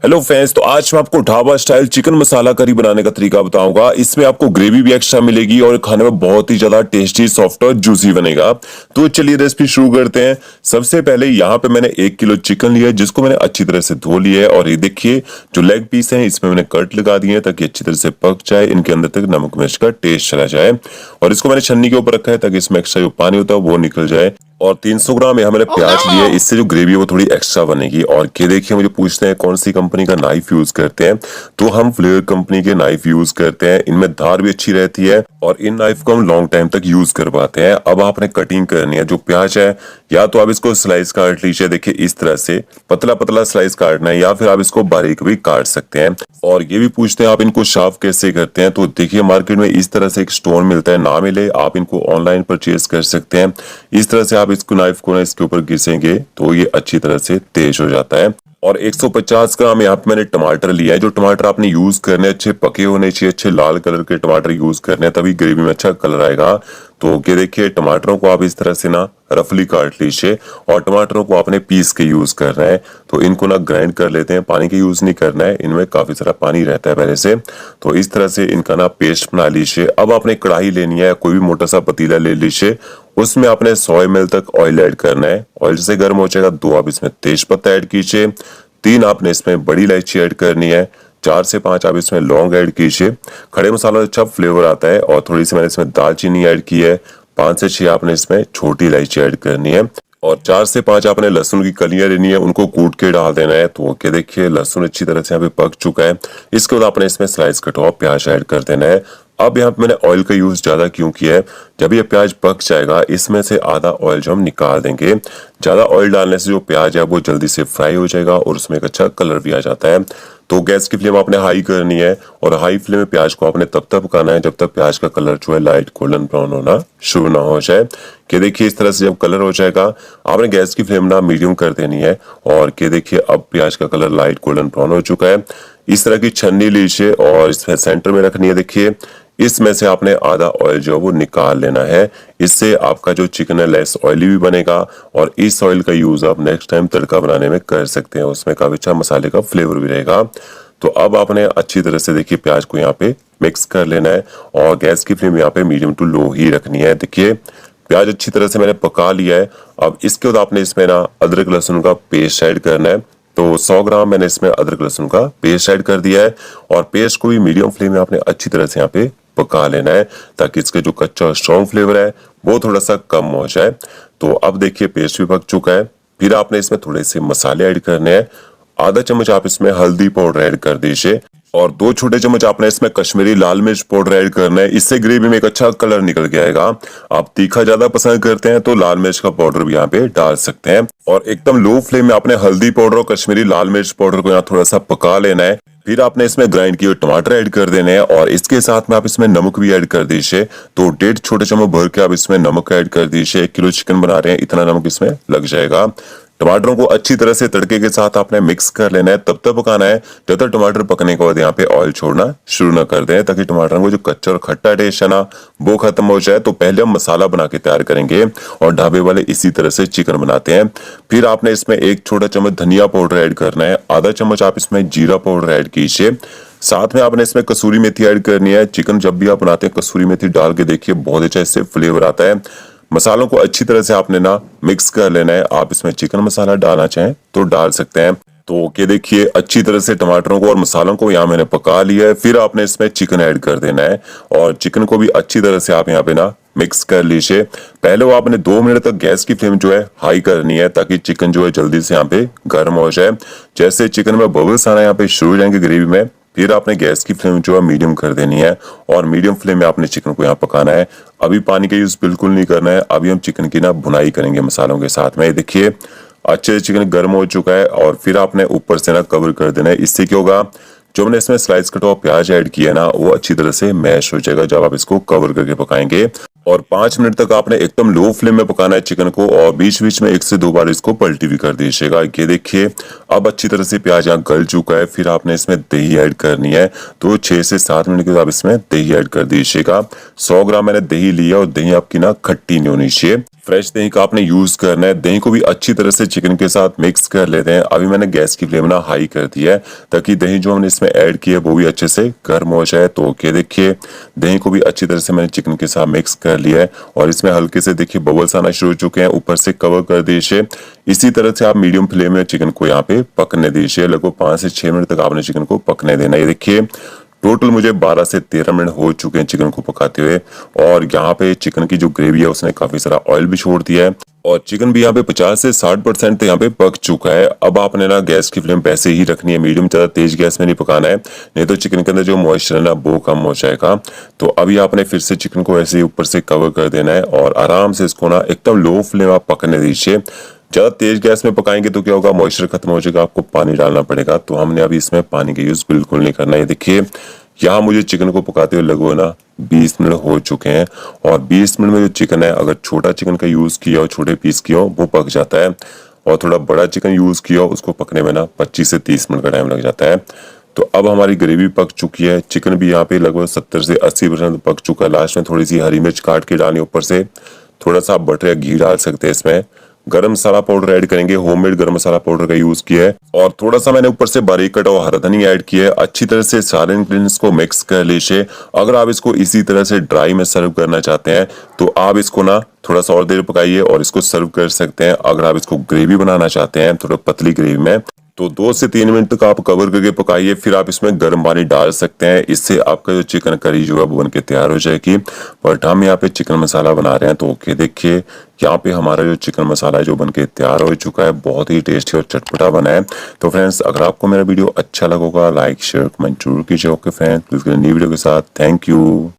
Hello friends, तो आज मैं आपको ढाबा स्टाइल चिकन मसाला करी बनाने का तरीका बताऊंगा। इसमें आपको ग्रेवी भी एक्स्ट्रा मिलेगी और खाने में बहुत ही ज्यादा टेस्टी, सॉफ्ट और जूसी बनेगा। तो चलिए रेसिपी शुरू करते हैं। सबसे पहले यहाँ पे मैंने 1 किलो चिकन लिया है, जिसको मैंने अच्छी तरह से धो लिया है। और ये देखिए जो लेग पीस है इसमें मैंने कट लगा दिए हैं ताकि अच्छी तरह से पक जाए, इनके अंदर तक नमक मिर्च का टेस्ट चला जाए। और इसको मैंने छन्नी के ऊपर रखा है ताकि इसमें एक्स्ट्रा जो पानी होता है वो निकल जाए। और 300 ग्राम यहाँ मैंने प्याज लिए, इससे जो ग्रेवी है वो थोड़ी एक्स्ट्रा बनेगी। और ये देखिए मुझे पूछते हैं कौन सी कंपनी का नाइफ यूज करते हैं, तो हम फ्लेयर कंपनी के नाइफ यूज करते हैं। इनमें धार भी अच्छी रहती है और इन नाइफ को हम लॉन्ग टाइम तक यूज कर पाते हैं। अब आपने कटिंग करनी है। जो प्याज है या तो आप इसको स्लाइस काट लीजिए, देखिए इस तरह से पतला पतला स्लाइस काटना है, या फिर आप इसको बारीक भी काट सकते हैं। और ये भी पूछते हैं आप इनको शार्प कैसे करते हैं, तो देखिए मार्केट में इस तरह से एक स्टोन मिलता है, ना मिले आप इनको ऑनलाइन परचेज कर सकते हैं। इस तरह से आप इसको नाइफ को ना इसके ऊपर घिसेंगे तो ये अच्छी तरह से तेज हो जाता है। और 150 ग्राम यहाँ पे मैंने टमाटर लिया है। जो टमाटर आपने यूज करने अच्छे पके होने चाहिए, अच्छे लाल कलर के टमाटर यूज करने हैं, तभी ग्रेवी में अच्छा कलर आएगा। तो ये देखिए टमाटरों को आप इस तरह से ना रफली काट लीजिए और टमाटरों को आपने पीस के यूज करना है। तो इनको ना ग्राइंड कर लेते हैं, पानी के यूज नहीं करना है, इनमें काफी सारा पानी रहता है पहले से। तो इस तरह से इनका ना पेस्ट बना लीजिए। अब आपने कढ़ाई लेनी है, कोई भी मोटा सा पतीला ले लीजिए, उसमें आपने 100 ml तक ऑयल ऐड करना है। ऑयल से गर्म हो जाएगा 2 आप इसमें तेज पत्ता ऐड कीजिए, 3 आपने इसमें बड़ी इलायची ऐड करनी है, 4 से 5 आप इसमें लौंग ऐड कीजिए। खड़े मसालों से अच्छा फ्लेवर आता है। और थोड़ी सी मैंने इसमें दालचीनी ऐड की है, 5 से 6 आपने इसमें छोटी इलायची ऐड करनी है। और 4 से 5 आपने लहसुन की कलियां लेनी है, उनको कूट के डाल देना है। तो क्या देखिए लहसुन अच्छी तरह से यहाँ पे पक चुका है। इसके बाद आपने इसमें स्लाइस कटा हुआ प्याज ऐड कर देना है। अब यहाँ पे मैंने ऑयल का यूज ज्यादा क्यों किया है, जब ये प्याज पक जाएगा इसमें से आधा ऑयल जो हम निकाल देंगे। ज्यादा ऑयल डालने से जो प्याज है वो जल्दी से फ्राई हो जाएगा और उसमें एक अच्छा कलर भी आ जाता है। तो गैस की फ्लेम आपने हाई करनी है और हाई फ्लेम में प्याज को आपने तब तक पकाना है जब तक प्याज का कलर जो है लाइट गोल्डन ब्राउन होना शुरू ना हो जाए। कि देखिए इस तरह से जब कलर हो जाएगा आपने गैस की फ्लेम ना मीडियम कर देनी है। और कि देखिए अब प्याज का कलर लाइट गोल्डन ब्राउन हो चुका है। इस तरह की छन्नी लीजिए और इसमें सेंटर में रखनी है। देखिए इसमें से आपने आधा ऑयल जो है वो निकाल लेना है। इससे आपका जो चिकन है लेस ऑयली भी बनेगा और इस ऑयल का यूज आप नेक्स्ट टाइम तड़का बनाने में कर सकते हैं, उसमें काफी अच्छा मसाले का फ्लेवर भी रहेगा। तो अब आपने अच्छी तरह से देखिए प्याज को यहाँ पे मिक्स कर लेना है और गैस की फ्लेम यहाँ पे मीडियम टू लो ही रखनी है। देखिए प्याज अच्छी तरह से मैंने पका लिया है। अब इसके बाद आपने इसमें ना अदरक लहसुन का पेस्ट ऐड करना है। तो 100 ग्राम मैंने इसमें अदरक लहसुन का पेस्ट ऐड कर दिया है और पेस्ट को भी मीडियम फ्लेम में आपने अच्छी तरह से यहाँ पे पका लेना है ताकि इसके जो कच्चा और स्ट्रॉन्ग फ्लेवर है वो थोड़ा सा कम हो जाए। तो अब देखिए पेस्ट भी पक चुका है। फिर आपने इसमें थोड़े से मसाले ऐड करने हैं। आधा चम्मच आप इसमें हल्दी पाउडर ऐड कर दीजिए और 2 छोटे चम्मच आपने इसमें कश्मीरी लाल मिर्च पाउडर ऐड करना है। इससे ग्रेवी में एक अच्छा कलर निकल के आएगा। आप तीखा ज्यादा पसंद करते हैं तो लाल मिर्च का पाउडर भी यहाँ पे डाल सकते हैं। और एकदम लो फ्लेम में आपने हल्दी पाउडर और कश्मीरी लाल मिर्च पाउडर को यहाँ थोड़ा सा पका लेना है। फिर आपने इसमें ग्राइंड किए टमाटर ऐड कर देने हैं और इसके साथ में आप इसमें नमक भी ऐड कर दीजिए। तो 1.5 छोटे चम्मच भर के आप इसमें नमक ऐड कर दीजिए। 1 किलो चिकन बना रहे हैं, इतना नमक इसमें लग जाएगा। टमाटरों को अच्छी तरह से तड़के के साथ आपने मिक्स कर लेना है, तब तक पकाना है जब तक टमाटर पकने के बाद यहाँ पे ऑयल छोड़ना शुरू ना कर दें, ताकि टमाटर को जो कच्चा और खट्टा टेस्ट है ना वो खत्म हो जाए। तो पहले हम मसाला बना के तैयार करेंगे और ढाबे वाले इसी तरह से चिकन बनाते हैं। फिर आपने इसमें 1 छोटा चम्मच धनिया पाउडर ऐड करना है, आधा चम्मच आप इसमें जीरा पाउडर ऐड कीजिए। साथ में आपने इसमें कसूरी मेथी ऐड करनी है। चिकन जब भी आप बनाते हैं कसूरी मेथी डाल के देखिए बहुत अच्छा इससे फ्लेवर आता है। मसालों को अच्छी तरह से आपने ना मिक्स कर लेना है। आप इसमें चिकन मसाला डालना चाहें तो डाल सकते हैं। तो के देखिए अच्छी तरह से टमाटरों को और मसालों को यहाँ मैंने पका लिया है। फिर आपने इसमें चिकन ऐड कर देना है और चिकन को भी अच्छी तरह से आप यहाँ पे ना मिक्स कर लीजिए। पहले वो आपने 2 मिनट तक गैस की फ्लेम जो है हाई करनी है ताकि चिकन जो है जल्दी से यहाँ पे गर्म हो जाए। जैसे चिकन में बबल्स आना यहाँ पे शुरू हो जाएंगे ग्रेवी में, फिर आपने गैस की फ्लेम जो है मीडियम कर देनी है और मीडियम फ्लेम में आपने चिकन को यहाँ पकाना है। अभी पानी का यूज बिल्कुल नहीं करना है। अभी हम चिकन की ना भुनाई करेंगे मसालों के साथ में। देखिए अच्छे से चिकन गर्म हो चुका है और फिर आपने ऊपर से ना कवर कर देना है। इससे क्या होगा, जो हमने इसमें स्लाइस कटा हुआ प्याज ऐड किया ना वो अच्छी तरह से मैश हो जाएगा जब आप इसको कवर करके पकाएंगे। और 5 मिनट तक आपने एकदम लो फ्लेम में पकाना है चिकन को और बीच बीच में 1 से 2 बार इसको पलटी भी कर दीजिएगा। ये देखिए अब अच्छी तरह से प्याज यहाँ गल चुका है, फिर आपने इसमें दही ऐड करनी है। तो 6 से 7 मिनट के बाद आप इसमें दही ऐड कर दीजिएगा। 100 ग्राम मैंने दही लिया और दही आपकी ना खट्टी नहीं होनी चाहिए, फ्रेश दही का आपने यूज करना है। दही को भी अच्छी तरह से चिकन के साथ मिक्स कर लेते हैं। अभी मैंने गैस की फ्लेम ना हाई कर दी है ताकि दही जो हमने इसमें ऐड की है वो भी अच्छे से गर्म हो जाए। तो ओके, देखिए दही को भी अच्छी तरह से मैंने चिकन के साथ मिक्स कर लिया है और इसमें हल्के से देखिए बबल्स आना शुरू हो चुके हैं। ऊपर से कवर कर दीजिए। इसी तरह से आप मीडियम फ्लेम में चिकन को यहाँ पे पकने दीजिए। लगभग 5 से 6 मिनट तक आपने चिकन को पकने देना। ये देखिए टोटल मुझे 12 से 13 मिनट हो चुके हैं चिकन को पकाते हुए और यहाँ पे चिकन की जो ग्रेवी है उसने काफी सारा ऑयल भी छोड़ दिया है और चिकन भी यहाँ पे 50 से 60% तो यहाँ पे पक चुका है। अब आपने ना गैस की फ्लेम वैसे ही रखनी है, मीडियम, ज्यादा तेज गैस में नहीं पकाना है, नहीं तो चिकन के अंदर जो मॉइस्चर है ना वो कम हो जाएगा। तो अभी आपने फिर से चिकन को ऐसे ही ऊपर से कवर कर देना है और आराम से इसको ना एकदम लो फ्लेम आप पकने दीजिए। ज्यादा तेज गैस में पकाएंगे तो क्या होगा, मॉइस्चर खत्म हो जाएगा, आपको पानी डालना पड़ेगा। तो हमने अभी इसमें पानी का यूज बिल्कुल नहीं करना है। देखिए यहाँ मुझे चिकन को पकाते हुए लगभग ना 20 मिनट हो चुके हैं और 20 मिनट में जो चिकन है, अगर छोटा चिकन का यूज किया हो, छोटे पीस किया हो, वो पक जाता है और थोड़ा बड़ा चिकन यूज किया हो उसको पकने में ना 25 से 30 मिनट का टाइम लग जाता है। तो अब हमारी ग्रेवी पक चुकी है, चिकन भी यहाँ पे लगभग 70 से 80% पक चुका है। लास्ट में थोड़ी सी हरी मिर्च काट के डालनी, ऊपर से थोड़ा सा बटर या घी डाल सकते हैं। इसमें गरम मसाला पाउडर ऐड करेंगे, होममेड गरम मसाला पाउडर का यूज किया है और थोड़ा सा मैंने ऊपर से बारीक कटा हुआ हरा धनिया ऐड किया है। अच्छी तरह से सारे इंग्रेडिएंट्स को मिक्स कर लीजिए। अगर आप इसको इसी तरह से ड्राई में सर्व करना चाहते हैं तो आप इसको ना थोड़ा सा और देर पकाइए और इसको सर्व कर सकते हैं। अगर आप इसको ग्रेवी बनाना चाहते हैं, थोड़ा पतली ग्रेवी में, तो 2 से 3 मिनट तक आप कवर करके पकाइए, फिर आप इसमें गर्म पानी डाल सकते हैं। इससे आपका जो चिकन करी जो है वो बन के तैयार हो जाएगी। बट हम यहाँ पे चिकन मसाला बना रहे हैं। तो ओके, देखिए यहाँ पे हमारा जो चिकन मसाला है जो बन के तैयार हो चुका है, बहुत ही टेस्टी और चटपटा बना है। तो फ्रेंड्स, अगर आपको मेरा वीडियो अच्छा लगा होगा, लाइक शेयर कमेंट जरूर कीजिए। Okay friends, please new video के साथ। Thank you.